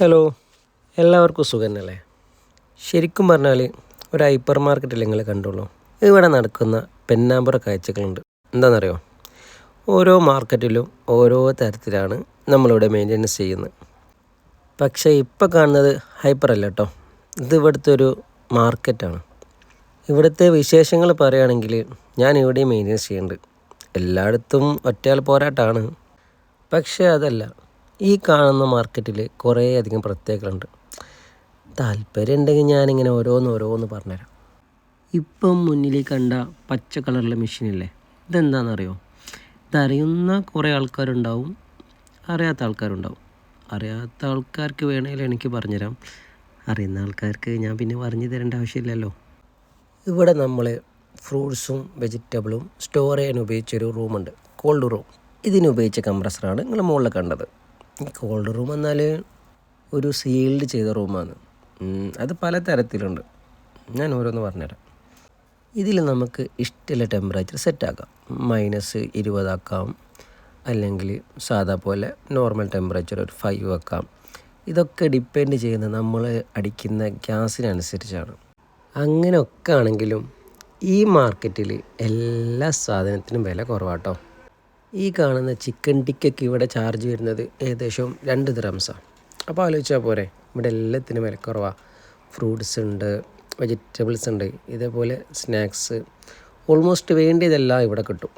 Hello, എല്ലാവർക്കും സുഖന്നല്ലേ? ശരിക്കും പറഞ്ഞാൽ ഒരു ഹൈപ്പർ മാർക്കറ്റിൽ നിങ്ങൾ കണ്ടുള്ളൂ. ഇവിടെ നടക്കുന്ന പെന്നാമ്പുറ കാഴ്ചകളുണ്ട്. എന്താണെന്നറിയോ? ഓരോ മാർക്കറ്റിലും ഓരോ തരത്തിലാണ് നമ്മളിവിടെ മെയിൻ്റെനൻസ് ചെയ്യുന്നത്. പക്ഷേ ഇപ്പോൾ കാണുന്നത് ഹൈപ്പർ അല്ല കേട്ടോ. ഇത് ഇവിടുത്തെ ഒരു മാർക്കറ്റാണ്. ഇവിടുത്തെ വിശേഷങ്ങൾ പറയുകയാണെങ്കിൽ ഞാൻ ഇവിടെയും മെയിൻ്റെനൻസ് ചെയ്യുന്നുണ്ട്. എല്ലായിടത്തും ഒറ്റയാൾ പോരാട്ടമാണ്. പക്ഷേ അതല്ല, ഈ കാണുന്ന മാർക്കറ്റിൽ കുറേയധികം പ്രത്യേകതകളുണ്ട്. താല്പര്യം ഉണ്ടെങ്കിൽ ഞാനിങ്ങനെ ഓരോന്ന് പറഞ്ഞുതരാം. ഇപ്പം മുന്നിൽ കണ്ട പച്ച കളറിലെ മെഷീനില്ലേ, ഇതെന്താണെന്നറിയോ? ഇതറിയുന്ന കുറേ ആൾക്കാരുണ്ടാവും, അറിയാത്ത ആൾക്കാരുണ്ടാവും. അറിയാത്ത ആൾക്കാർക്ക് വേണമെങ്കിൽ എനിക്ക് പറഞ്ഞുതരാം, അറിയുന്ന ആൾക്കാർക്ക് ഞാൻ പിന്നെ പറഞ്ഞു തരേണ്ട ആവശ്യമില്ലല്ലോ. ഇവിടെ നമ്മൾ ഫ്രൂട്ട്സും വെജിറ്റബിളും സ്റ്റോർ ചെയ്യാൻ ഉപയോഗിച്ചൊരു റൂമുണ്ട്, കോൾഡ് റൂം. ഇതിനുപയോഗിച്ച കംപ്രസറാണ് നിങ്ങൾ മുകളിൽ കണ്ടത്. ഈ കോൾഡ് റൂം എന്നാൽ ഒരു സീൽഡ് ചെയ്ത റൂമാണ്. അത് പല തരത്തിലുണ്ട്, ഞാൻ ഓരോന്ന് പറഞ്ഞുതരാം. ഇതിൽ നമുക്ക് ഇഷ്ടമുള്ള ടെമ്പറേച്ചർ സെറ്റാക്കാം. -20 ആക്കാം, അല്ലെങ്കിൽ സാധാ പോലെ നോർമൽ ടെമ്പറേച്ചർ ഒരു 5 വെക്കാം. ഇതൊക്കെ ഡിപ്പെൻഡ് ചെയ്യുന്നത് നമ്മൾ അടിക്കുന്ന ഗ്യാസിനനുസരിച്ചാണ്. അങ്ങനെയൊക്കെ ആണെങ്കിലും ഈ മാർക്കറ്റിൽ എല്ലാ സാധനത്തിനും വില കുറവാട്ടോ. ഈ കാണുന്ന ചിക്കൻ ടിക്കയ്ക്ക് ഇവിടെ ചാർജ് വരുന്നത് ഏകദേശം 2 ദിർഹംസാണ്. അപ്പോൾ ആലോചിച്ചാൽ പോരെ, ഇവിടെ എല്ലാത്തിനും വിലക്കുറവാണ്. ഫ്രൂട്ട്സ് ഉണ്ട്, വെജിറ്റബിൾസ് ഉണ്ട്, ഇതേപോലെ സ്നാക്സ്, ഓൾമോസ്റ്റ് വേണ്ടിയതെല്ലാം ഇവിടെ കിട്ടും.